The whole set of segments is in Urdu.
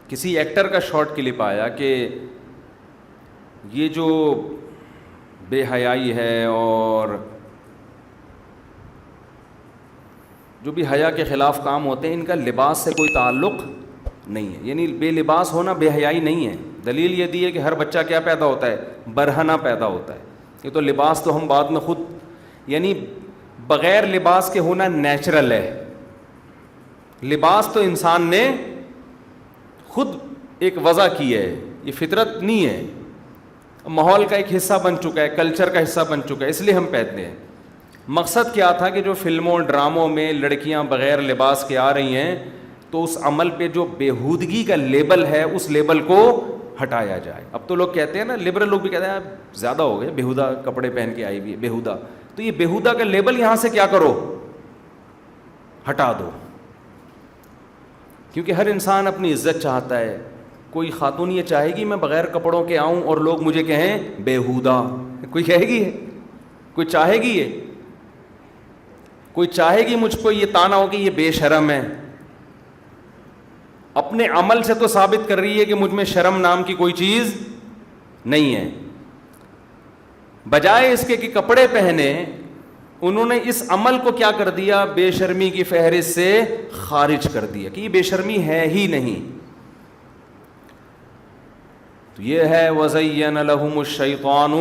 کسی ایکٹر کا شارٹ کلپ آیا کہ یہ جو بے حیائی ہے اور جو بھی حیا کے خلاف کام ہوتے ہیں ان کا لباس سے کوئی تعلق نہیں ہے، یعنی بے لباس ہونا بے حیائی نہیں ہے۔ دلیل یہ دی ہے کہ ہر بچہ کیا پیدا ہوتا ہے؟ برہنہ پیدا ہوتا ہے۔ یہ تو لباس تو ہم بعد میں خود، یعنی بغیر لباس کے ہونا نیچرل ہے، لباس تو انسان نے خود ایک وضع کی ہے، یہ فطرت نہیں ہے، ماحول کا ایک حصہ بن چکا ہے، کلچر کا حصہ بن چکا ہے، اس لیے ہم پہنتے ہیں۔ مقصد کیا تھا کہ جو فلموں ڈراموں میں لڑکیاں بغیر لباس کے آ رہی ہیں تو اس عمل پہ جو بےہودگی کا لیبل ہے اس لیبل کو ہٹایا جائے۔ اب تو لوگ کہتے ہیں نا، لبرل لوگ بھی کہتے ہیں زیادہ ہو گئے، بےہودہ کپڑے پہن کے آئی ہوئی ہے، بےہودہ، تو یہ بےہودہ کا لیبل یہاں سے کیا کرو، ہٹا دو، کیونکہ ہر انسان اپنی عزت چاہتا ہے۔ کوئی خاتون یہ چاہے گی میں بغیر کپڑوں کے آؤں اور لوگ مجھے کہیں بےہودہ؟ کوئی کہے گی؟ کوئی چاہے گی؟ یہ کوئی چاہے گی مجھ کو یہ طعنہ ہو کہ یہ بے شرم ہے؟ اپنے عمل سے تو ثابت کر رہی ہے کہ مجھ میں شرم نام کی کوئی چیز نہیں ہے۔ بجائے اس کے کہ کپڑے پہنے، انہوں نے اس عمل کو کیا کر دیا؟ بے شرمی کی فہرست سے خارج کر دیا کہ یہ بے شرمی ہے ہی نہیں۔ تو یہ ہے وَزَيَّنَ لَهُمُ الشَّيْطَانُ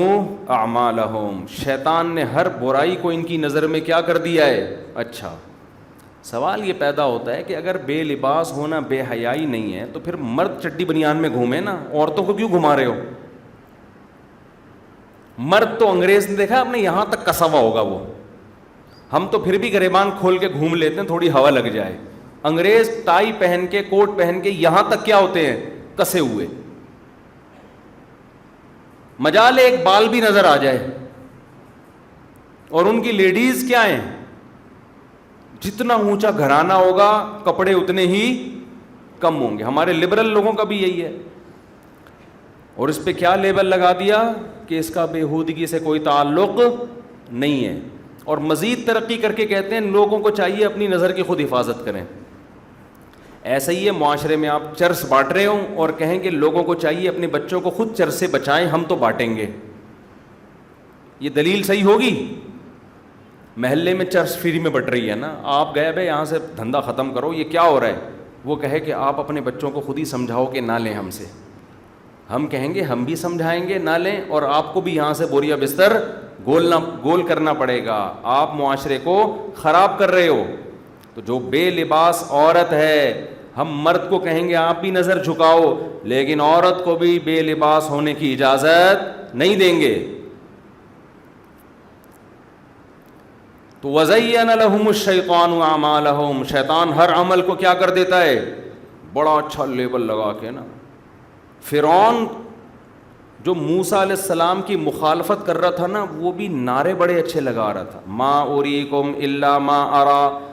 أَعْمَالَهُمْ، شیطان نے ہر برائی کو ان کی نظر میں کیا کر دیا ہے؟ اچھا، سوال یہ پیدا ہوتا ہے کہ اگر بے لباس ہونا بے حیائی نہیں ہے تو پھر مرد چڈی بنیان میں گھومے نا، عورتوں کو کیوں گھما رہے ہو؟ مرد تو انگریز نے دیکھا آپ نے یہاں تک کسا ہوا ہوگا، وہ ہم تو پھر بھی گریبان کھول کے گھوم لیتے ہیں تھوڑی ہوا لگ جائے، انگریز ٹائی پہن کے کوٹ پہن کے یہاں تک کیا ہوتے ہیں؟ کسے ہوئے، مجال ایک بال بھی نظر آ جائے۔ اور ان کی لیڈیز کیا ہیں؟ جتنا اونچا گھرانہ ہوگا کپڑے اتنے ہی کم ہوں گے۔ ہمارے لبرل لوگوں کا بھی یہی ہے، اور اس پہ کیا لیبل لگا دیا کہ اس کا بےہودگی سے کوئی تعلق نہیں ہے۔ اور مزید ترقی کر کے کہتے ہیں لوگوں کو چاہیے اپنی نظر کی خود حفاظت کریں۔ ایسا ہی ہے معاشرے میں آپ چرس بانٹ رہے ہوں اور کہیں کہ لوگوں کو چاہیے اپنے بچوں کو خود چرس سے بچائیں، ہم تو بانٹیں گے، یہ دلیل صحیح ہوگی؟ محلے میں چرس فری میں بٹ رہی ہے نا، آپ گئے بھائی یہاں سے دھندا ختم کرو، یہ کیا ہو رہا ہے؟ وہ کہے کہ آپ اپنے بچوں کو خود ہی سمجھاؤ کہ نہ لیں ہم سے، ہم کہیں گے ہم بھی سمجھائیں گے نہ لیں، اور آپ کو بھی یہاں سے بوریا بستر گول کرنا پڑے گا، آپ معاشرے کو خراب کر رہے ہو۔ تو جو بے لباس عورت ہے، ہم مرد کو کہیں گے آپ بھی نظر جھکاؤ، لیکن عورت کو بھی بے لباس ہونے کی اجازت نہیں دیں گے۔ تو وَزَيَّنَ لَهُمُ الشَّيْطَانُ أَعْمَالَهُمْ، شیطان ہر عمل کو کیا کر دیتا ہے؟ بڑا اچھا لیبل لگا کے نا۔ فرعون جو موسیٰ علیہ السلام کی مخالفت کر رہا تھا نا، وہ بھی نعرے بڑے اچھے لگا رہا تھا، مَا أُرِيكُمْ إِلَّا مَا أَرَى،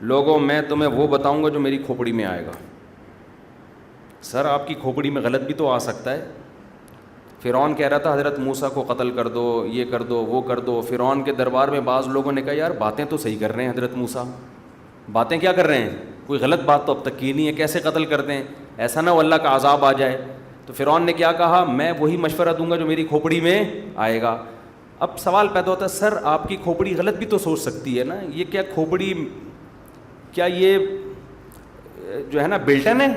لوگوں میں تمہیں وہ بتاؤں گا جو میری کھوپڑی میں آئے گا۔ سر آپ کی کھوپڑی میں غلط بھی تو آ سکتا ہے۔ فرعون کہہ رہا تھا حضرت موسیٰ کو قتل کر دو، یہ کر دو، وہ کر دو۔ فرعون کے دربار میں بعض لوگوں نے کہا یار باتیں تو صحیح کر رہے ہیں حضرت موسیٰ، باتیں کیا کر رہے ہیں؟ کوئی غلط بات تو اب تک کی نہیں ہے، کیسے قتل کر دیں؟ ایسا نہ ہو اللہ کا عذاب آ جائے۔ تو فرعون نے کیا کہا؟ میں وہی مشورہ دوں گا جو میری کھوپڑی میں آئے گا۔ اب سوال پیدا ہوتا ہے سر آپ کی کھوپڑی غلط بھی تو سوچ سکتی ہے نا، یہ کیا کھوپڑی، کیا یہ جو ہے نا بلٹن ہے؟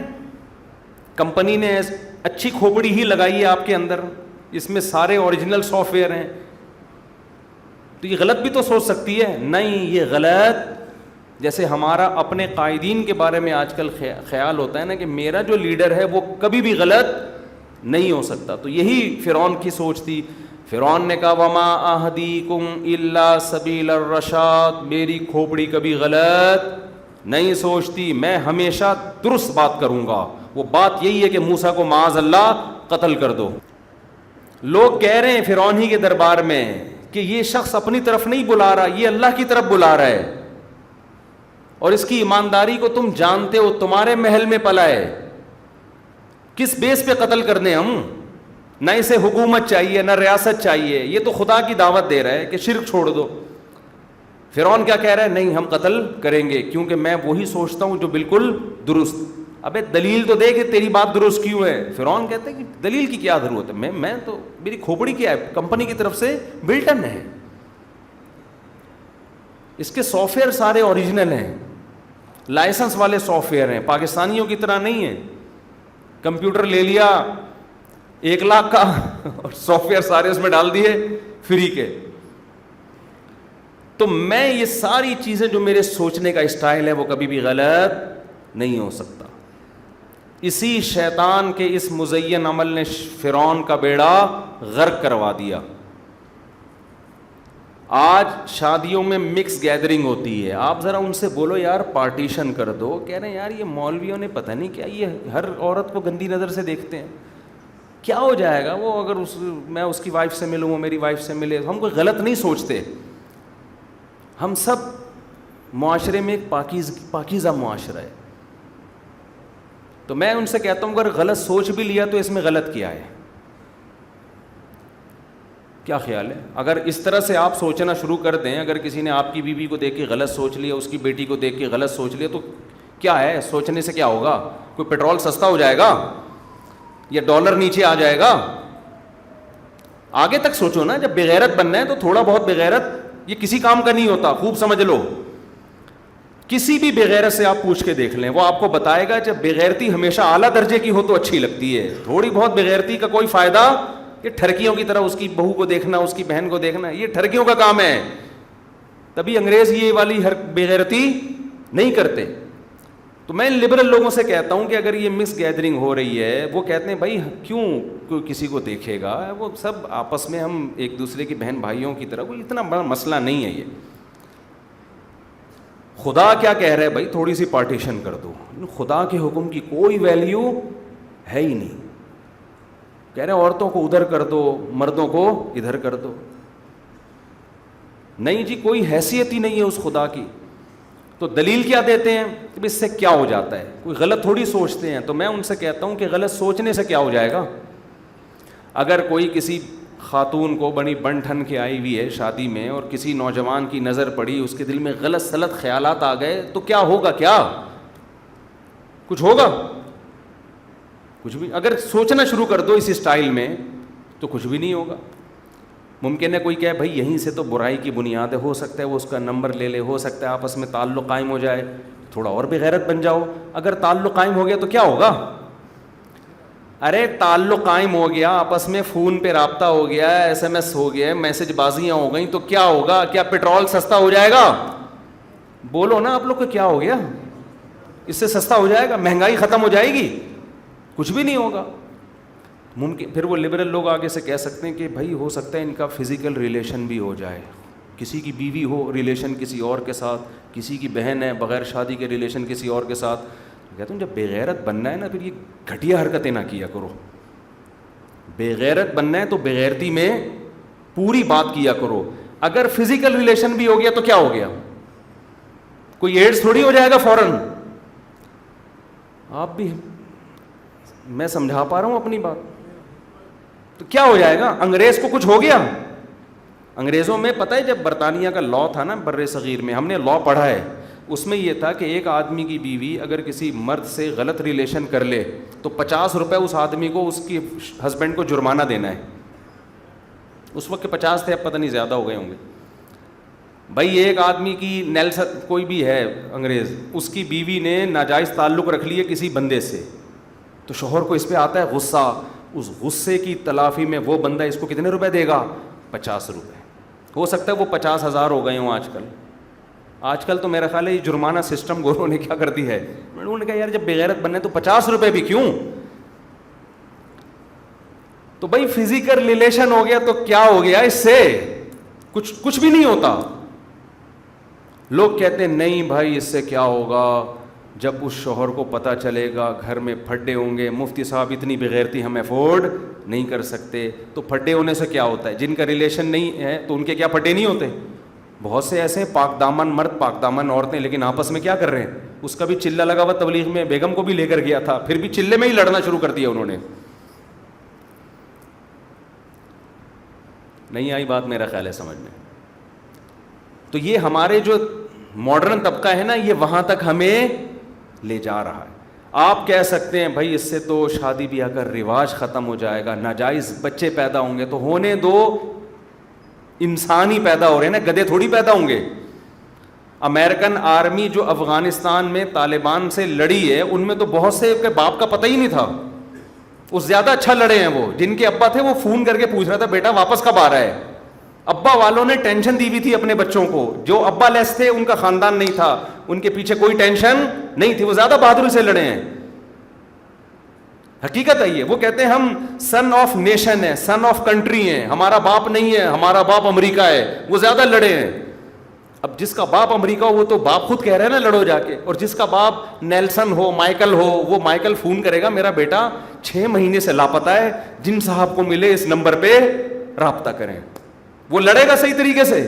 کمپنی نے اچھی کھوپڑی ہی لگائی ہے آپ کے اندر، اس میں سارے اوریجنل سافٹ ویئر ہیں، تو یہ غلط بھی تو سوچ سکتی ہے۔ نہیں، یہ غلط، جیسے ہمارا اپنے قائدین کے بارے میں آج کل خیال ہوتا ہے نا کہ میرا جو لیڈر ہے وہ کبھی بھی غلط نہیں ہو سکتا، تو یہی فرعون کی سوچ تھی۔ فرعون نے کہا وَمَا أَهْدِيكُمْ إِلَّا سَبِيلَ الرَّشَادِ، میری کھوپڑی کبھی غلط نہیں سوچتی، میں ہمیشہ درست بات کروں گا۔ وہ بات یہی ہے کہ موسیٰ کو معاذ اللہ قتل کر دو۔ لوگ کہہ رہے ہیں فرعون ہی کے دربار میں کہ یہ شخص اپنی طرف نہیں بلا رہا، یہ اللہ کی طرف بلا رہا ہے، اور اس کی ایمانداری کو تم جانتے ہو، تمہارے محل میں پلا ہے، کس بیس پہ قتل کر دیں ہم؟ نہ اسے حکومت چاہیے نہ ریاست چاہیے، یہ تو خدا کی دعوت دے رہا ہے کہ شرک چھوڑ دو۔ فرعون کیا کہہ رہا ہے؟ نہیں ہم قتل کریں گے، کیونکہ میں وہی سوچتا ہوں جو بالکل درست۔ ابے دلیل تو دے کہ تیری بات درست کیوں ہے. فرعون کہتا ہے کہ دلیل کی کیا ضرورت ہے, میں تو میری کھوپڑی کیا ہے, کمپنی کی طرف سے بلٹن ہے, اس کے سافٹ ویئر سارے اوریجنل ہیں, لائسنس والے سافٹ ویئر ہیں, پاکستانیوں کی طرح نہیں ہے کمپیوٹر لے لیا 1 لاکھ کا اور سافٹ ویئر سارے اس میں ڈال دیے فری کے. تو میں یہ ساری چیزیں جو میرے سوچنے کا اسٹائل ہے وہ کبھی بھی غلط نہیں ہو سکتا. اسی شیطان کے اس مزین عمل نے فرعون کا بیڑا غرق کروا دیا. آج شادیوں میں مکس گیدرنگ ہوتی ہے, آپ ذرا ان سے بولو یار پارٹیشن کر دو, کہہ رہے ہیں یار یہ مولویوں نے پتہ نہیں کیا, یہ ہر عورت کو گندی نظر سے دیکھتے ہیں, کیا ہو جائے گا وہ اگر میں اس کی وائف سے ملوں, وہ میری وائف سے ملے. ہم کوئی غلط نہیں سوچتے, ہم سب معاشرے میں ایک پاکیزہ معاشرہ ہے. تو میں ان سے کہتا ہوں اگر غلط سوچ بھی لیا تو اس میں غلط کیا ہے, کیا خیال ہے؟ اگر اس طرح سے آپ سوچنا شروع کر دیں, اگر کسی نے آپ کی بیوی کو دیکھ کے غلط سوچ لیا, اس کی بیٹی کو دیکھ کے غلط سوچ لیا, تو کیا ہے سوچنے سے کیا ہوگا؟ کوئی پیٹرول سستا ہو جائے گا یا ڈالر نیچے آ جائے گا؟ آگے تک سوچو نا. جب بغیرت بننا ہے تو تھوڑا بہت بغیرت یہ کسی کام کا نہیں ہوتا, خوب سمجھ لو. کسی بھی بغیرت سے آپ پوچھ کے دیکھ لیں, وہ آپ کو بتائے گا جب بغیرتی ہمیشہ اعلیٰ درجے کی ہو تو اچھی لگتی ہے. تھوڑی بہت بغیرتی کا کوئی فائدہ, یہ ٹھرکیوں کی طرح اس کی بہو کو دیکھنا, اس کی بہن کو دیکھنا, یہ ٹھرکیوں کا کام ہے. تبھی انگریز یہ والی ہر بغیرتی نہیں کرتے. تو میں لبرل لوگوں سے کہتا ہوں کہ اگر یہ مکس گیدرنگ ہو رہی ہے, وہ کہتے ہیں بھائی کیوں کوئی کسی کو دیکھے گا, وہ سب آپس میں ہم ایک دوسرے کی بہن بھائیوں کی طرح, کوئی اتنا بڑا مسئلہ نہیں ہے یہ. خدا کیا کہہ رہا ہے بھائی تھوڑی سی پارٹیشن کر دو. خدا کے حکم کی کوئی ویلیو ہے ہی نہیں. کہہ رہے ہیں عورتوں کو ادھر کر دو, مردوں کو ادھر کر دو. نہیں جی, کوئی حیثیت ہی نہیں ہے اس خدا کی. تو دلیل کیا دیتے ہیں کہ اس سے کیا ہو جاتا ہے, کوئی غلط تھوڑی سوچتے ہیں. تو میں ان سے کہتا ہوں کہ غلط سوچنے سے کیا ہو جائے گا. اگر کوئی کسی خاتون کو بڑی بن ٹھن کے آئی ہوئی ہے شادی میں, اور کسی نوجوان کی نظر پڑی, اس کے دل میں غلط سلط خیالات آ گئے, تو کیا ہوگا؟ کیا کچھ ہوگا؟ کچھ بھی. اگر سوچنا شروع کر دو اس اسٹائل میں تو کچھ بھی نہیں ہوگا. ممکن ہے کوئی کہے بھائی یہیں سے تو برائی کی بنیاد ہے, ہو سکتا ہے وہ اس کا نمبر لے لے, ہو سکتا ہے آپس میں تعلق قائم ہو جائے, تھوڑا اور بھی غیرت بن جاؤ. اگر تعلق قائم ہو گیا تو کیا ہوگا؟ ارے تعلق قائم ہو گیا, آپس میں فون پہ رابطہ ہو گیا, SMS ہو گیا, میسج بازیاں ہو گئیں, تو کیا ہوگا؟ کیا پیٹرول سستا ہو جائے گا؟ بولو نا آپ لوگ کو, کیا ہو گیا؟ اس سے سستا ہو جائے گا؟ مہنگائی ختم ہو جائے گی؟ کچھ بھی نہیں ہوگا. ممکن پھر وہ لبرل لوگ آگے سے کہہ سکتے ہیں کہ بھائی ہو سکتا ہے ان کا فزیکل ریلیشن بھی ہو جائے, کسی کی بیوی ہو ریلیشن کسی اور کے ساتھ, کسی کی بہن ہے بغیر شادی کے ریلیشن کسی اور کے ساتھ. کہتا ہوں جب بغیرت بننا ہے نا, پھر یہ گھٹیا حرکتیں نہ کیا کرو. بغیرت بننا ہے تو بغیرتی میں پوری بات کیا کرو. اگر فزیکل ریلیشن بھی ہو گیا تو کیا ہو گیا؟ کوئی ایڈز تھوڑی ہو جائے گا فوراً. آپ بھی, میں سمجھا پا رہا ہوں اپنی بات. تو کیا ہو جائے گا؟ انگریز کو کچھ ہو گیا؟ انگریزوں میں پتہ ہے جب برطانیہ کا لا تھا نا بر صغیر میں, ہم نے لا پڑھا ہے, اس میں یہ تھا کہ ایک آدمی کی بیوی اگر کسی مرد سے غلط ریلیشن کر لے تو 50 روپے اس آدمی کو اس کی ہسبینڈ کو جرمانہ دینا ہے. اس وقت کے 50 تھے, اب پتہ نہیں زیادہ ہو گئے ہوں گے. بھائی ایک آدمی کی نیلسن کوئی بھی ہے انگریز, اس کی بیوی نے ناجائز تعلق رکھ لیے کسی بندے سے, تو شوہر کو اس پہ آتا ہے غصہ. اس غصے کی تلافی میں وہ بندہ اس کو کتنے روپے دے گا؟ 50 روپے. ہو سکتا ہے وہ 50,000 ہو گئے ہوں آج کل تو میرا خیال ہے یہ جرمانہ سسٹم گوروں نے کیا کر دی ہے. انہوں نے کہا یار جب بغیرت بننے تو 50 روپے بھی کیوں. تو بھائی فزیکل ریلیشن ہو گیا تو کیا ہو گیا اس سے؟ کچھ بھی نہیں ہوتا. لوگ کہتے ہیں نہیں بھائی اس سے کیا ہوگا, جب اس شوہر کو پتہ چلے گا گھر میں پھڈے ہوں گے, مفتی صاحب اتنی بغیرتی ہم افورڈ نہیں کر سکتے. تو پھڈے ہونے سے کیا ہوتا ہے؟ جن کا ریلیشن نہیں ہے تو ان کے کیا پھڈے نہیں ہوتے؟ بہت سے ایسے پاک دامن مرد پاک دامن عورتیں, لیکن آپس میں کیا کر رہے ہیں؟ اس کا بھی چلہ لگا ہوا تبلیغ میں, بیگم کو بھی لے کر گیا تھا, پھر بھی چلے میں ہی لڑنا شروع کر دیا انہوں نے. نہیں آئی بات میرا خیال ہے سمجھ میں. تو یہ ہمارے جو ماڈرن طبقہ ہے نا, یہ وہاں تک ہمیں لے جا رہا ہے. آپ کہہ سکتے ہیں بھائی اس سے تو شادی بیاہ کا رواج ختم ہو جائے گا, ناجائز بچے پیدا ہوں گے, تو ہونے دو, انسان ہی پیدا ہو رہے ہیں نا, گدھے تھوڑی پیدا ہوں گے. امریکن آرمی جو افغانستان میں طالبان سے لڑی ہے, ان میں تو بہت سے کے باپ کا پتہ ہی نہیں تھا, وہ زیادہ اچھا لڑے ہیں. وہ جن کے ابا تھے وہ فون کر کے پوچھ رہا تھا بیٹا واپس کب آ رہا ہے. ابا والوں نے ٹینشن دی ہوئی تھی اپنے بچوں کو, جو ابا لیس تھے ان کا خاندان نہیں تھا, ان کے پیچھے کوئی ٹینشن نہیں تھی, وہ زیادہ بہادری سے لڑے ہیں. حقیقت ہے یہ. وہ کہتے ہیں ہم سن آف نیشن ہے, سن آف کنٹری ہیں, ہمارا باپ نہیں ہے, ہمارا باپ امریکہ ہے, وہ زیادہ لڑے ہیں. اب جس کا باپ امریکہ ہو وہ تو باپ خود کہہ رہے ہیں نا لڑو جا کے, اور جس کا باپ نیلسن ہو, مائیکل ہو, وہ مائیکل فون کرے گا میرا بیٹا 6 مہینے سے لاپتہ ہے, جن صاحب کو ملے اس نمبر پہ رابطہ کریں. وہ لڑے گا صحیح طریقے سے.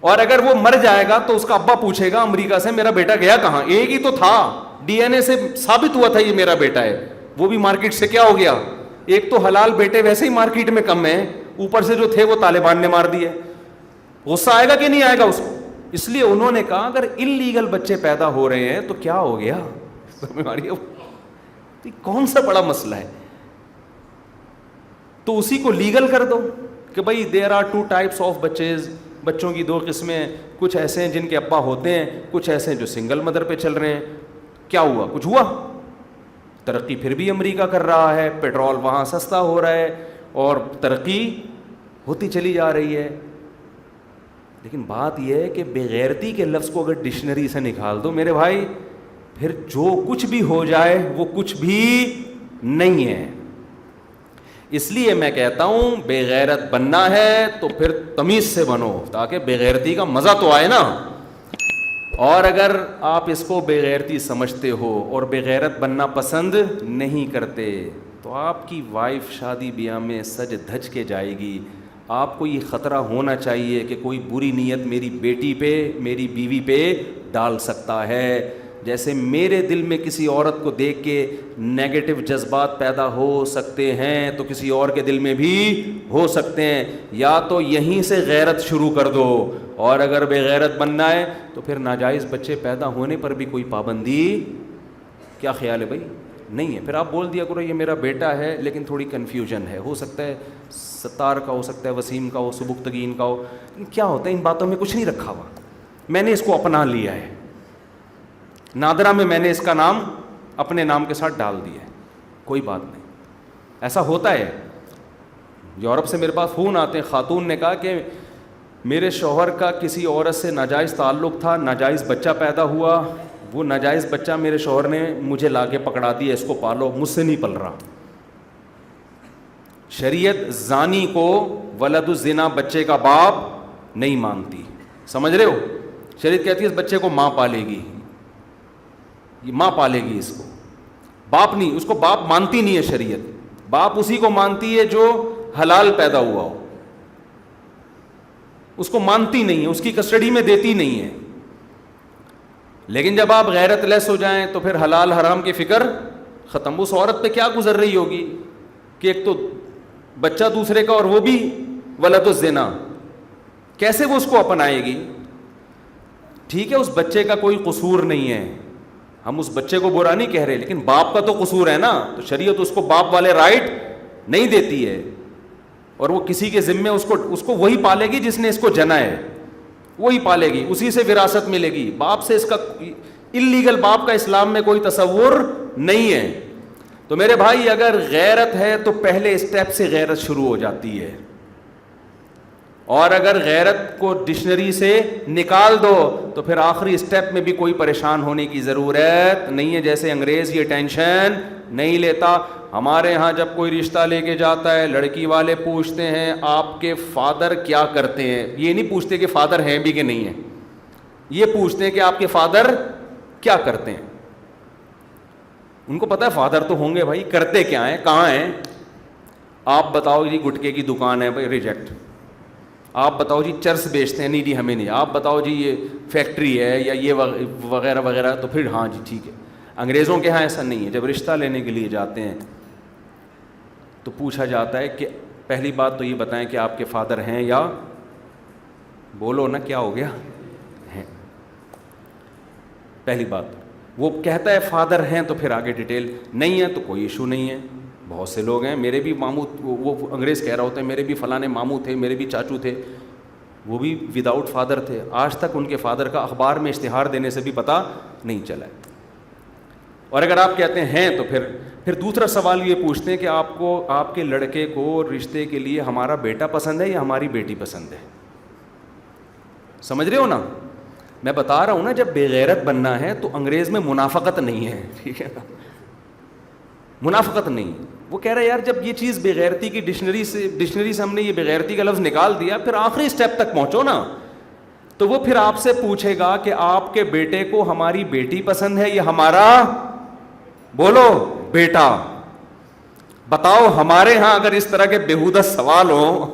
اور اگر وہ مر جائے گا تو اس کا ابا پوچھے گا امریکہ سے میرا بیٹا گیا کہاں, ایک ہی تو تھا, ڈی این اے سے ثابت ہوا تھا یہ میرا بیٹا ہے, وہ بھی مارکیٹ سے کیا ہو گیا. ایک تو حلال بیٹے ویسے ہی مارکیٹ میں کم ہیں, اوپر سے جو تھے وہ طالبان نے مار دیے. غصہ آئے گا کہ نہیں آئے گا اس کو. اس لیے انہوں نے کہا اگر انلیگل بچے پیدا ہو رہے ہیں تو کیا ہو گیا, کون سا بڑا مسئلہ ہے, تو اسی کو لیگل کر دو کہ بھائی دیر آر 2 types آف بچیز, بچوں کی 2 قسمیں, کچھ ایسے ہیں جن کے ابا ہوتے ہیں, کچھ ایسے ہیں جو سنگل مدر پہ چل رہے ہیں. کیا ہوا, کچھ ہوا؟ ترقی پھر بھی امریکہ کر رہا ہے, پیٹرول وہاں سستا ہو رہا ہے اور ترقی ہوتی چلی جا رہی ہے. لیکن بات یہ ہے کہ بےغیرتی کے لفظ کو اگر ڈکشنری سے نکال دو میرے بھائی, پھر جو کچھ بھی ہو جائے وہ کچھ بھی نہیں ہے. اس لیے میں کہتا ہوں بے غیرت بننا ہے تو پھر تمیز سے بنو, تاکہ بے غیرتی کا مزہ تو آئے نا. اور اگر آپ اس کو بے غیرتی سمجھتے ہو اور بے غیرت بننا پسند نہیں کرتے تو آپ کی وائف شادی بیاہ میں سج دھج کے جائے گی. آپ کو یہ خطرہ ہونا چاہیے کہ کوئی بری نیت میری بیٹی پہ, میری بیوی پہ ڈال سکتا ہے. جیسے میرے دل میں کسی عورت کو دیکھ کے نیگیٹو جذبات پیدا ہو سکتے ہیں تو کسی اور کے دل میں بھی ہو سکتے ہیں. یا تو یہیں سے غیرت شروع کر دو, اور اگر بے غیرت بننا ہے تو پھر ناجائز بچے پیدا ہونے پر بھی کوئی پابندی, کیا خیال ہے بھائی, نہیں ہے. پھر آپ بول دیا کرو یہ میرا بیٹا ہے لیکن تھوڑی کنفیوژن ہے, ہو سکتا ہے ستار کا, ہو سکتا ہے وسیم کا ہو, سبکتگین کا ہو. کیا ہوتا ہے ان باتوں میں کچھ نہیں رکھا ہوا, میں نے اس کو اپنا لیا ہے, نادرہ میں میں نے اس کا نام اپنے نام کے ساتھ ڈال دیا ہے, کوئی بات نہیں. ایسا ہوتا ہے. یورپ سے میرے پاس فون آتے ہیں, خاتون نے کہا کہ میرے شوہر کا کسی عورت سے ناجائز تعلق تھا, ناجائز بچہ پیدا ہوا, وہ ناجائز بچہ میرے شوہر نے مجھے لا کے پکڑا دیا, اس کو پالو, مجھ سے نہیں پل رہا. شریعت زانی کو ولد الزنا بچے کا باپ نہیں مانتی, سمجھ رہے ہو. شریعت کہتی ہے اس بچے کو ماں پالے گی, یہ ماں پالے گی اس کو, باپ نہیں. اس کو باپ مانتی نہیں ہے شریعت, باپ اسی کو مانتی ہے جو حلال پیدا ہوا ہو, اس کو مانتی نہیں ہے, اس کی کسٹڈی میں دیتی نہیں ہے. لیکن جب آپ غیرت لیس ہو جائیں تو پھر حلال حرام کی فکر ختم. اس عورت پہ کیا گزر رہی ہوگی کہ ایک تو بچہ دوسرے کا اور وہ بھی ولد الزنا, کیسے وہ اس کو اپنائے گی. ٹھیک ہے اس بچے کا کوئی قصور نہیں ہے, ہم اس بچے کو برا نہیں کہہ رہے, لیکن باپ کا تو قصور ہے نا, تو شریعت اس کو باپ والے رائٹ نہیں دیتی ہے. اور وہ کسی کے ذمے اس کو وہی پالے گی جس نے اس کو جنا ہے, وہی پالے گی, اسی سے وراثت ملے گی. باپ سے اس کا انلیگل باپ کا اسلام میں کوئی تصور نہیں ہے. تو میرے بھائی اگر غیرت ہے تو پہلے اسٹیپ سے غیرت شروع ہو جاتی ہے, اور اگر غیرت کو ڈکشنری سے نکال دو تو پھر آخری اسٹیپ میں بھی کوئی پریشان ہونے کی ضرورت نہیں ہے. جیسے انگریز یہ ٹینشن نہیں لیتا. ہمارے ہاں جب کوئی رشتہ لے کے جاتا ہے لڑکی والے پوچھتے ہیں آپ کے فادر کیا کرتے ہیں, یہ نہیں پوچھتے کہ فادر ہیں بھی کہ نہیں ہیں, یہ پوچھتے ہیں کہ آپ کے فادر کیا کرتے ہیں. ان کو پتہ ہے فادر تو ہوں گے بھائی, کرتے کیا ہیں, کہاں ہیں. آپ بتاؤ جی گٹکے کی دکان ہے, بھائی ریجیکٹ. آپ بتاؤ جی چرس بیچتے ہیں, نہیں جی ہمیں نہیں. آپ بتاؤ جی یہ فیکٹری ہے یا یہ وغیرہ وغیرہ, تو پھر ہاں جی ٹھیک ہے. انگریزوں کے ہاں ایسا نہیں ہے. جب رشتہ لینے کے لیے جاتے ہیں تو پوچھا جاتا ہے کہ پہلی بات تو یہ بتائیں کہ آپ کے فادر ہیں یا, بولو نا کیا ہو گیا, ہیں. پہلی بات وہ کہتا ہے فادر ہیں تو پھر آگے ڈیٹیل، نہیں ہے تو کوئی ایشو نہیں ہے. بہت سے لوگ ہیں، میرے بھی ماموں، وہ انگریز کہہ رہا ہوتا ہے میرے بھی فلاں ماموں تھے، میرے بھی چاچو تھے، وہ بھی وداؤٹ فادر تھے، آج تک ان کے فادر کا اخبار میں اشتہار دینے سے بھی پتہ نہیں چلا ہے. اور اگر آپ کہتے ہیں تو پھر دوسرا سوال یہ پوچھتے ہیں کہ آپ کو، آپ کے لڑکے کو رشتے کے لیے ہمارا بیٹا پسند ہے یا ہماری بیٹی پسند ہے؟ سمجھ رہے ہو نا؟ میں بتا رہا ہوں نا، جب بے غیرت بننا ہے تو انگریز میں منافقت نہیں ہے، ٹھیک ہے نا، منافقت نہیں. وہ کہہ رہے یار جب یہ چیز بے غیرتی کی ڈکشنری سے ہم نے یہ بے غیرتی کا لفظ نکال دیا، پھر آخری اسٹیپ تک پہنچو نا. تو وہ پھر آپ سے پوچھے گا کہ آپ کے بیٹے کو ہماری بیٹی پسند ہے یا ہمارا، بولو بیٹا. بتاؤ ہمارے ہاں اگر اس طرح کے بیہودہ سوال ہوں،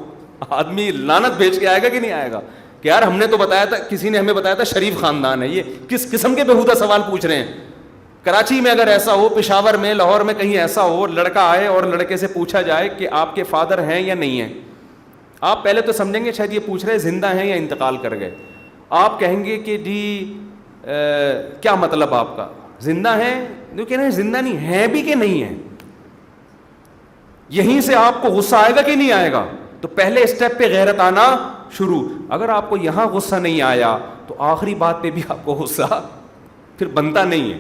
آدمی لعنت بھیج کے آئے گا کہ نہیں آئے گا کہ یار ہم نے تو بتایا تھا، کسی نے ہمیں بتایا تھا شریف خاندان ہے، یہ کس قسم کے بیہودہ سوال پوچھ رہے ہیں. کراچی میں اگر ایسا ہو، پشاور میں، لاہور میں کہیں ایسا ہو، لڑکا آئے اور لڑکے سے پوچھا جائے کہ آپ کے فادر ہیں یا نہیں ہیں، آپ پہلے تو سمجھیں گے شاید یہ پوچھ رہے زندہ ہیں یا انتقال کر گئے. آپ کہیں گے کہ جی کیا مطلب آپ کا، زندہ ہیں؟ جو کہہ رہے ہیں زندہ نہیں ہیں بھی کہ نہیں ہیں. یہیں سے آپ کو غصہ آئے گا کہ نہیں آئے گا؟ تو پہلے اسٹیپ پہ غیرت آنا شروع. اگر آپ کو یہاں غصہ نہیں آیا تو آخری بات پہ بھی آپ کو غصہ پھر بنتا نہیں ہے.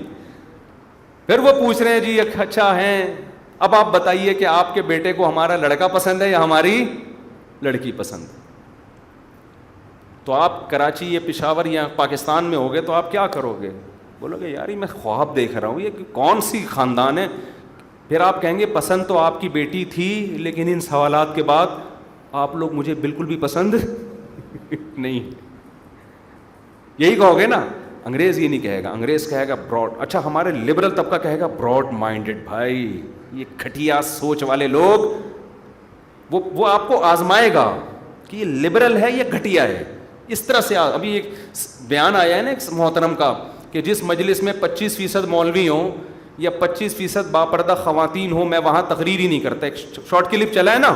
پھر وہ پوچھ رہے ہیں جی اچھا ہیں، اب آپ بتائیے کہ آپ کے بیٹے کو ہمارا لڑکا پسند ہے یا ہماری لڑکی پسند ہے. تو آپ کراچی یا پشاور یا پاکستان میں ہوگے تو آپ کیا کرو گے؟ بولو گے یار میں خواب دیکھ رہا ہوں، یہ کون سی خاندان ہے. پھر آپ کہیں گے پسند تو آپ کی بیٹی تھی، لیکن ان سوالات کے بعد آپ لوگ مجھے بالکل بھی پسند نہیں. یہی کہو گے نا. انگریز یہ نہیں کہے گا، انگریز کہے گا براڈ. اچھا ہمارے لبرل طبقہ کہے گا براڈ مائنڈڈ. بھائی یہ گھٹیا سوچ والے لوگ، وہ آپ کو آزمائے گا کہ یہ لبرل ہے یا گھٹیا ہے. اس طرح سے ابھی ایک بیان آیا ہے نا ایک محترم کا کہ جس مجلس میں 25% مولوی ہوں یا 25% باپردہ خواتین ہوں، میں وہاں تقریر ہی نہیں کرتا. ایک شارٹ کلپ چلا ہے نا،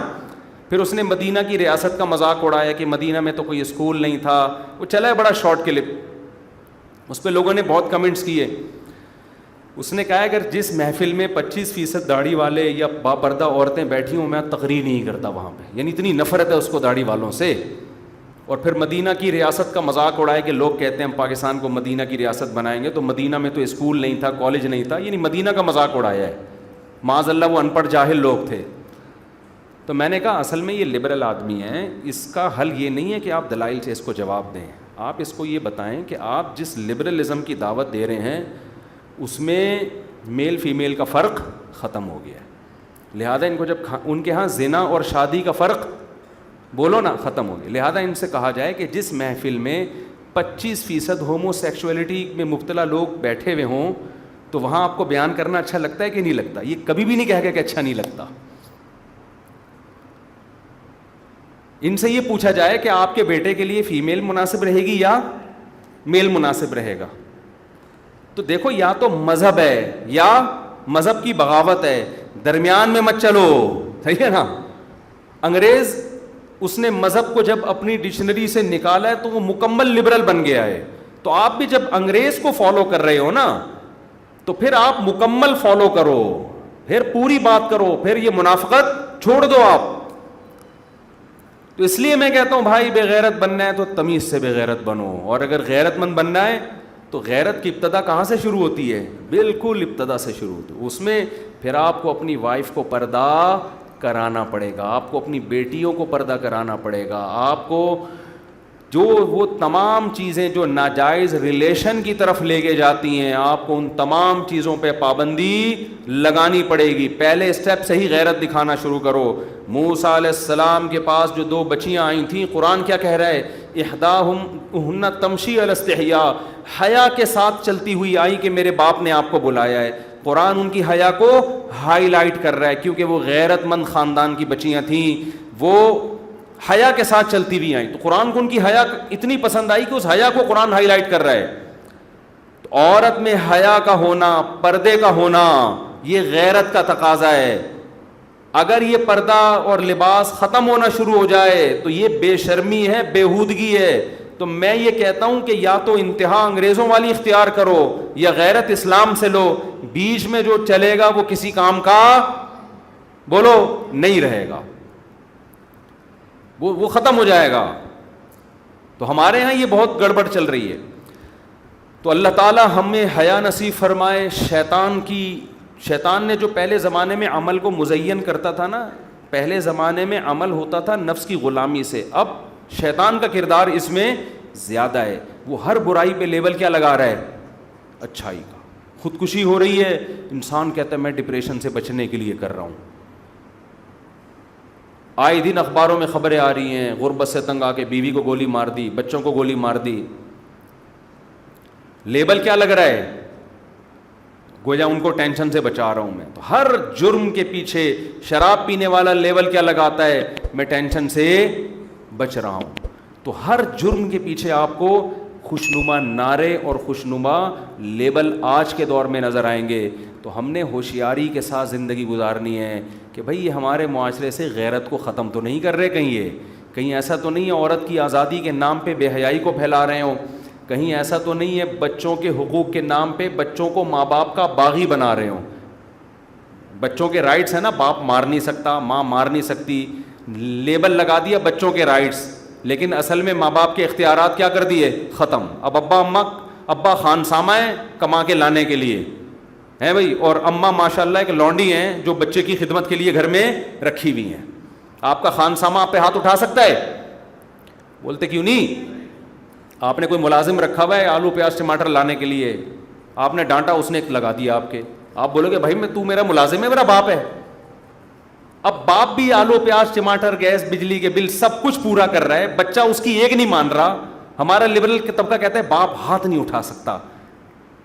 پھر اس نے مدینہ کی ریاست کا مذاق اڑایا کہ مدینہ میں تو کوئی اسکول نہیں تھا. وہ چلا ہے بڑا شارٹ کلپ، اس پہ لوگوں نے بہت کمنٹس کیے. اس نے کہا اگر جس محفل میں 25% داڑھی والے یا باپردہ عورتیں بیٹھی ہوں میں تقریر نہیں کرتا وہاں پہ. یعنی اتنی نفرت ہے اس کو داڑھی والوں سے. اور پھر مدینہ کی ریاست کا مذاق اڑائے کہ لوگ کہتے ہیں ہم پاکستان کو مدینہ کی ریاست بنائیں گے، تو مدینہ میں تو اسکول نہیں تھا، کالج نہیں تھا. یعنی مدینہ کا مذاق اڑایا ہے. معاذ اللہ وہ ان پڑھ جاہل لوگ تھے. تو میں نے کہا اصل میں یہ لبرل آدمی ہیں، اس کا حل یہ نہیں ہے کہ آپ دلائل سے اس کو جواب دیں. آپ اس کو یہ بتائیں کہ آپ جس لبرلزم کی دعوت دے رہے ہیں اس میں میل فیمیل کا فرق ختم ہو گیا ہے. لہذا ان کو جب ان کے ہاں زنا اور شادی کا فرق، بولو نا، ختم ہو گیا. لہذا ان سے کہا جائے کہ جس محفل میں 25% ہومو سیکشولیٹی میں مبتلا لوگ بیٹھے ہوئے ہوں تو وہاں آپ کو بیان کرنا اچھا لگتا ہے کہ نہیں لگتا؟ یہ کبھی بھی نہیں کہے گا کہ اچھا نہیں لگتا. ان سے یہ پوچھا جائے کہ آپ کے بیٹے کے لیے فیمیل مناسب رہے گی یا میل مناسب رہے گا، تو دیکھو یا تو مذہب ہے یا مذہب کی بغاوت ہے، درمیان میں مت چلو. صحیح ہے نا؟ انگریز اس نے مذہب کو جب اپنی ڈکشنری سے نکالا ہے تو وہ مکمل لبرل بن گیا ہے. تو آپ بھی جب انگریز کو فالو کر رہے ہو نا تو پھر آپ مکمل فالو کرو، پھر پوری بات کرو، پھر یہ منافقت چھوڑ دو آپ. تو اس لیے میں کہتا ہوں بھائی بے غیرت بننا ہے تو تمیز سے بے غیرت بنو. اور اگر غیرت مند بننا ہے تو غیرت کی ابتدا کہاں سے شروع ہوتی ہے؟ بالکل ابتدا سے شروع ہوتی ہے. اس میں پھر آپ کو اپنی وائف کو پردہ کرانا پڑے گا، آپ کو اپنی بیٹیوں کو پردہ کرانا پڑے گا، آپ کو جو وہ تمام چیزیں جو ناجائز ریلیشن کی طرف لے کے جاتی ہیں آپ کو ان تمام چیزوں پہ پابندی لگانی پڑے گی. پہلے اسٹیپ سے ہی غیرت دکھانا شروع کرو. موسیٰ علیہ السلام کے پاس جو 2 بچیاں آئی تھیں، قرآن کیا کہہ رہا ہے؟ احداہن تمشی علی استحیاء، حیا کے ساتھ چلتی ہوئی آئی کہ میرے باپ نے آپ کو بلایا ہے. قرآن ان کی حیا کو ہائی لائٹ کر رہا ہے کیونکہ وہ غیرت مند خاندان کی بچیاں تھیں، وہ حیا کے ساتھ چلتی ہوئی آئیں. تو قرآن کو ان کی حیا اتنی پسند آئی کہ اس حیا کو قرآن ہائی لائٹ کر رہا ہے. تو عورت میں حیا کا ہونا، پردے کا ہونا، یہ غیرت کا تقاضا ہے. اگر یہ پردہ اور لباس ختم ہونا شروع ہو جائے تو یہ بے شرمی ہے، بےہودگی ہے. تو میں یہ کہتا ہوں کہ یا تو انتہا انگریزوں والی اختیار کرو یا غیرت اسلام سے لو, بیچ میں جو چلے گا وہ کسی کام کا بولو نہیں رہے گا, وہ ختم ہو جائے گا. تو ہمارے ہاں یہ بہت گڑبڑ چل رہی ہے. تو اللہ تعالیٰ ہمیں حیا نصیب فرمائے. شیطان نے جو پہلے زمانے میں عمل کو مزین کرتا تھا نا, پہلے زمانے میں عمل ہوتا تھا نفس کی غلامی سے, اب شیطان کا کردار اس میں زیادہ ہے. وہ ہر برائی پہ لیبل کیا لگا رہا ہے, اچھائی کا. خودکشی ہو رہی ہے, انسان کہتا ہے میں ڈپریشن سے بچنے کے لیے کر رہا ہوں. آئے دن اخباروں میں خبریں آ رہی ہیں, غربت سے تنگ آ کے بیوی کو گولی مار دی, بچوں کو گولی مار دی. لیبل کیا لگ رہا ہے, گویا ان کو ٹینشن سے بچا رہا ہوں میں. تو ہر جرم کے پیچھے شراب پینے والا لیبل کیا لگاتا ہے, میں ٹینشن سے بچ رہا ہوں. تو ہر جرم کے پیچھے آپ کو خوشنما نعرے اور خوشنما لیبل آج کے دور میں نظر آئیں گے. تو ہم نے ہوشیاری کے ساتھ زندگی گزارنی ہے کہ بھئی یہ ہمارے معاشرے سے غیرت کو ختم تو نہیں کر رہے, کہیں ایسا تو نہیں ہے عورت کی آزادی کے نام پہ بے حیائی کو پھیلا رہے ہوں, کہیں ایسا تو نہیں ہے بچوں کے حقوق کے نام پہ بچوں کو ماں باپ کا باغی بنا رہے ہوں. بچوں کے رائٹس ہیں نا, باپ مار نہیں سکتا, ماں مار نہیں سکتی, لیبل لگا دیا بچوں کے رائٹس, لیکن اصل میں ماں باپ کے اختیارات کیا کر دیے, ختم. اب ابا خانسامہ ہیں کما کے لانے کے لیے ہیں بھائی, اور اماں ماشاء اللہ ایک لونڈی ہیں جو بچے کی خدمت کے لیے گھر میں رکھی ہوئی ہیں. آپ کا خانسامہ آپ پہ ہاتھ اٹھا سکتا ہے؟ بولتے کیوں نہیں. آپ نے کوئی ملازم رکھا ہوا ہے آلو پیاز ٹماٹر لانے کے لیے, آپ نے ڈانٹا, اس نے لگا دیا آپ کے, آپ بولو گے بھائی تو میرا ملازم ہے, میرا باپ ہے. اب باپ بھی آلو پیاز ٹماٹر گیس بجلی کے بل سب کچھ پورا کر رہا ہے, بچہ اس کی ایک نہیں مان رہا. ہمارا لبرل طبقہ کہتا ہے باپ ہاتھ نہیں اٹھا سکتا.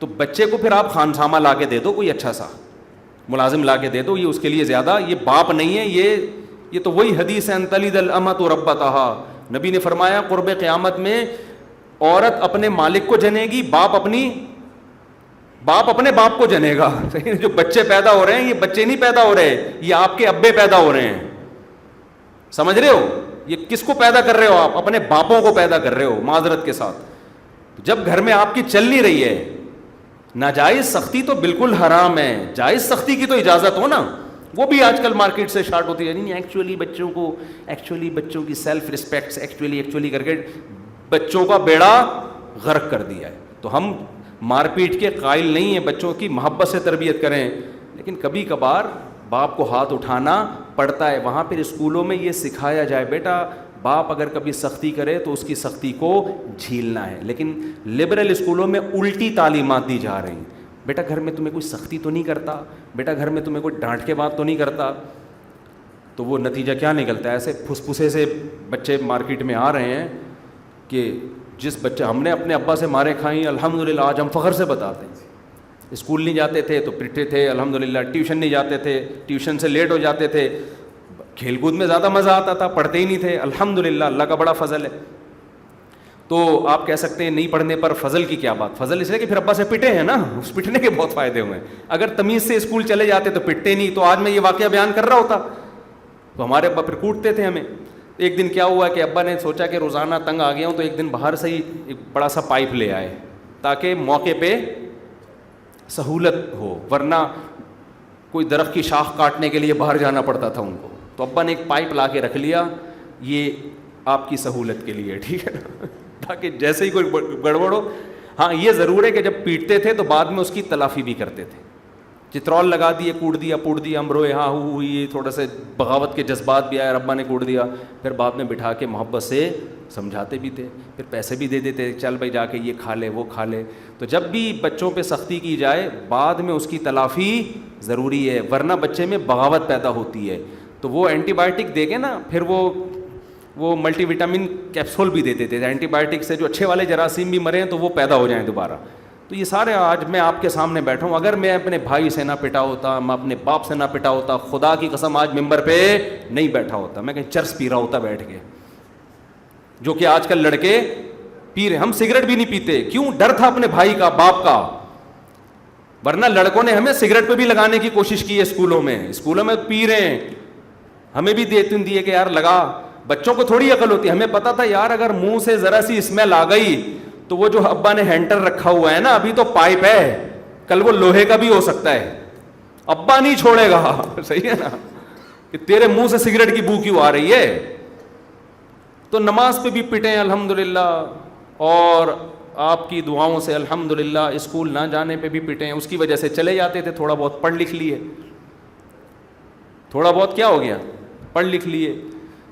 تو بچے کو پھر آپ خانسامہ لا کے دے دو, کوئی اچھا سا ملازم لا کے دے دو, یہ اس کے لیے زیادہ, یہ باپ نہیں ہے. یہ تو وہی حدیث ہے, ان تلد الامۃ ربتہا. نبی نے فرمایا قرب قیامت میں عورت اپنے مالک کو جنے گی, باپ اپنے باپ کو جنے گا. جو بچے پیدا ہو رہے ہیں یہ بچے نہیں پیدا ہو رہے, یہ آپ کے ابے پیدا ہو رہے ہیں. سمجھ رہے ہو, یہ کس کو پیدا کر رہے ہو آپ, اپنے باپوں کو پیدا کر رہے ہو معذرت کے ساتھ. جب گھر میں آپ کی چل نہیں رہی ہے, ناجائز سختی تو بالکل حرام ہے, جائز سختی کی تو اجازت ہو نا, وہ بھی آج کل مارکیٹ سے اسٹارٹ ہوتی ہے. نہیں ایکچولی بچوں کی سیلف رسپیکٹ ایکچولی کر کے بچوں کا بیڑا غرق کر دیا ہے. تو ہم مار پیٹ کے قائل نہیں ہیں, بچوں کی محبت سے تربیت کریں, لیکن کبھی کبھار باپ کو ہاتھ اٹھانا پڑتا ہے. وہاں پھر اسکولوں میں یہ سکھایا جائے بیٹا باپ اگر کبھی سختی کرے تو اس کی سختی کو جھیلنا ہے. لیکن لبرل اسکولوں میں الٹی تعلیمات دی جا رہی ہیں, بیٹا گھر میں تمہیں کوئی سختی تو نہیں کرتا, بیٹا گھر میں تمہیں کوئی ڈانٹ کے بات تو نہیں کرتا. تو وہ نتیجہ کیا نکلتا ہے, ایسے پھسپھسے سے بچے مارکیٹ میں آ رہے ہیں کہ جس بچے ہم نے اپنے ابا سے مارے کھائیں الحمدللہ آج ہم فخر سے بتاتے ہیں. اسکول نہیں جاتے تھے تو پٹے تھے الحمدللہ, ٹیوشن نہیں جاتے تھے, ٹیوشن سے لیٹ ہو جاتے تھے, کھیل کود میں زیادہ مزہ آتا تھا, پڑھتے ہی نہیں تھے. الحمدللہ اللہ کا بڑا فضل ہے. تو آپ کہہ سکتے ہیں نہیں پڑھنے پر فضل کی کیا بات, فضل اس لیے کہ پھر ابا سے پٹے ہیں نا, اس پٹنے کے بہت فائدے ہوئے ہیں. اگر تمیز سے اسکول چلے جاتے تو پٹتے نہیں, تو آج میں یہ واقعہ بیان کر رہا ہوتا. تو ہمارے ابا پھر کوٹتے تھے ہمیں. ایک دن کیا ہوا کہ ابا نے سوچا کہ روزانہ تنگ آ گیا ہوں, تو ایک دن باہر سے ہی ایک بڑا سا پائپ لے آئے تاکہ موقع پہ سہولت ہو, ورنہ کوئی درخت کی شاخ کاٹنے کے لیے باہر جانا پڑتا تھا ان کو. تو ابا نے ایک پائپ لا کے رکھ لیا, یہ آپ کی سہولت کے لیے, ٹھیک ہے نا, تاکہ جیسے ہی کوئی گڑبڑ ہو. ہاں یہ ضرور ہے کہ جب پیٹتے تھے تو بعد میں اس کی تلافی بھی کرتے تھے. چترول لگا دیے, کوٹ دیا, ہم روئے, ہاں ہوئی, تھوڑا سا بغاوت کے جذبات بھی آئے, ربا نے کوٹ دیا, پھر بعد میں بٹھا کے محبت سے سمجھاتے بھی تھے, پھر پیسے بھی دے دیتے, چل بھائی جا کے یہ کھا لے وہ کھا لے. تو جب بھی بچوں پہ سختی کی جائے بعد میں اس کی تلافی ضروری ہے, ورنہ بچے میں بغاوت پیدا ہوتی ہے. تو وہ اینٹی بائیوٹک دے گے نا, پھر وہ ملٹی وٹامن کیپسول بھی دیتے تھے. اینٹی بائیوٹک سے جو اچھے والے جراثیم بھی مرے ہیں تو وہ پیدا ہو جائیں دوبارہ. تو یہ سارے آج میں آپ کے سامنے بیٹھا ہوں, اگر میں اپنے بھائی سے نہ پٹا ہوتا, میں اپنے باپ سے نہ پٹا ہوتا, خدا کی قسم آج ممبر پہ نہیں بیٹھا ہوتا, میں کہیں چرس پی رہا ہوتا بیٹھ کے, جو کہ آج کل لڑکے پی رہے. ہم سگریٹ بھی نہیں پیتے, کیوں؟ ڈر تھا اپنے بھائی کا, باپ کا. ورنہ لڑکوں نے ہمیں سگریٹ پہ بھی لگانے کی کوشش کی ہے اسکولوں میں پی رہے ہیں, ہمیں بھی دیے کہ یار لگا, بچوں کو تھوڑی عقل ہوتی ہے. ہمیں پتا تھا یار اگر منہ سے ذرا سی اسمیل آ گئی تو وہ جو ابا نے ہینٹر رکھا ہوا ہے نا, ابھی تو پائپ ہے, کل وہ لوہے کا بھی ہو سکتا ہے, ابا نہیں چھوڑے گا. صحیح ہے نا, کہ تیرے منہ سے سگریٹ کی بو کیوں آ رہی ہے. تو نماز پہ بھی پٹیں الحمدللہ, اور آپ کی دعاؤں سے الحمدللہ اسکول نہ جانے پہ بھی پٹیں, اس کی وجہ سے چلے جاتے تھے, تھوڑا بہت پڑھ لکھ لیے, تھوڑا بہت کیا ہو گیا, پڑھ لکھ لیے,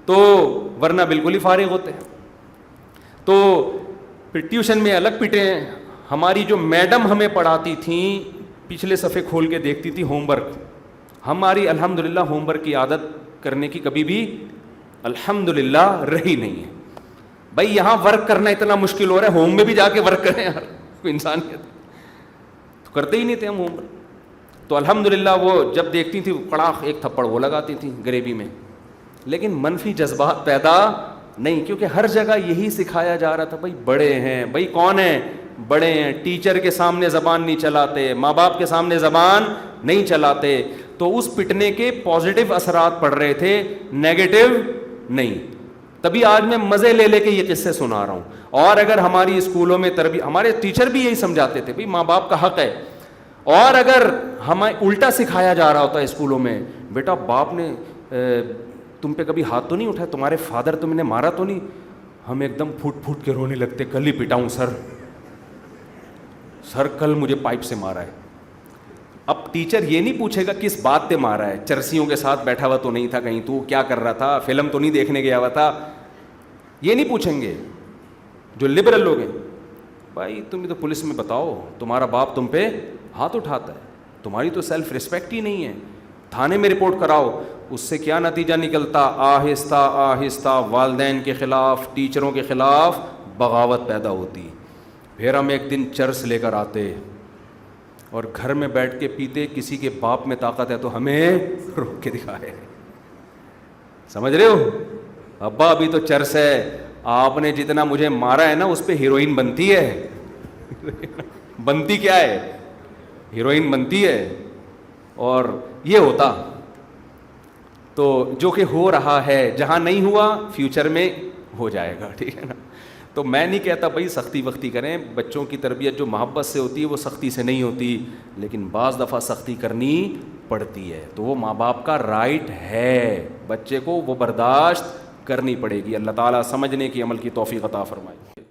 تو ورنہ بالکل ہی فارغ ہوتے ہیں. تو پھر ٹیوشن میں الگ پٹیں. ہماری جو میڈم ہمیں پڑھاتی تھیں پچھلے صفحے کھول کے دیکھتی تھی ہوم ورک, ہماری الحمدللہ ہوم ورک کی عادت کرنے کی کبھی بھی الحمدللہ رہی نہیں ہے. بھائی یہاں ورک کرنا اتنا مشکل ہو رہا ہے, ہوم میں بھی جا کے ورک کریں یار, کوئی انسانیت تو کرتے ہی نہیں تھے ہم ہوم ورک. تو الحمدللہ وہ جب دیکھتی تھی کڑاخ ایک تھپڑ وہ لگاتی تھیں گریوی میں, لیکن منفی جذبات پیدا نہیں, کیونکہ ہر جگہ یہی سکھایا جا رہا تھا بھائی بڑے ہیں, بھائی کون ہیں, بڑے ہیں, ٹیچر کے سامنے زبان نہیں چلاتے, ماں باپ کے سامنے زبان نہیں چلاتے. تو اس پٹنے کے پازیٹیو اثرات پڑ رہے تھے, نیگیٹو نہیں. تبھی آج میں مزے لے لے کے یہ قصے سنا رہا ہوں. اور اگر ہماری اسکولوں میں تربیت, ہمارے ٹیچر بھی یہی سمجھاتے تھے بھائی ماں باپ کا حق ہے, اور اگر ہمیں الٹا سکھایا جا رہا ہوتا ہے اسکولوں میں, بیٹا باپ نے تم پہ کبھی ہاتھ تو نہیں اٹھایا, تمہارے فادر تم نے مارا تو نہیں, ہم ایک دم پھوٹ پھوٹ کے رونے لگتے, کل ہی پٹاؤں سر کل مجھے پائپ سے مارا ہے. اب ٹیچر یہ نہیں پوچھے گا کس بات پہ مارا ہے, چرسیوں کے ساتھ بیٹھا ہوا تو نہیں تھا کہیں, تو کیا کر رہا تھا, فلم تو نہیں دیکھنے گیا ہوا تھا, یہ نہیں پوچھیں گے. جو لبرل لوگ ہیں, بھائی تم تو پولیس میں بتاؤ تمہارا باپ تم پہ ہاتھ اٹھاتا ہے, تمہاری تو سیلف رسپیکٹ ہی نہیں ہے, تھانے میں رپورٹ کراؤ. اس سے کیا نتیجہ نکلتا, آہستہ آہستہ والدین کے خلاف, ٹیچروں کے خلاف بغاوت پیدا ہوتی. پھر ہم ایک دن چرس لے کر آتے اور گھر میں بیٹھ کے پیتے, کسی کے باپ میں طاقت ہے تو ہمیں روک کے دکھائے. سمجھ رہے ہو, ابا ابھی تو چرس ہے, آپ نے جتنا مجھے مارا ہے نا اس پہ ہیروئن بنتی ہے. بنتی کیا ہے, ہیروئن بنتی ہے. اور یہ ہوتا تو جو کہ ہو رہا ہے, جہاں نہیں ہوا فیوچر میں ہو جائے گا. ٹھیک ہے نا. تو میں نہیں کہتا بھائی سختی وقتی کریں, بچوں کی تربیت جو محبت سے ہوتی ہے وہ سختی سے نہیں ہوتی, لیکن بعض دفعہ سختی کرنی پڑتی ہے, تو وہ ماں باپ کا رائٹ ہے, بچے کو وہ برداشت کرنی پڑے گی. اللہ تعالیٰ سمجھنے کی عمل کی توفیق عطا فرمائے.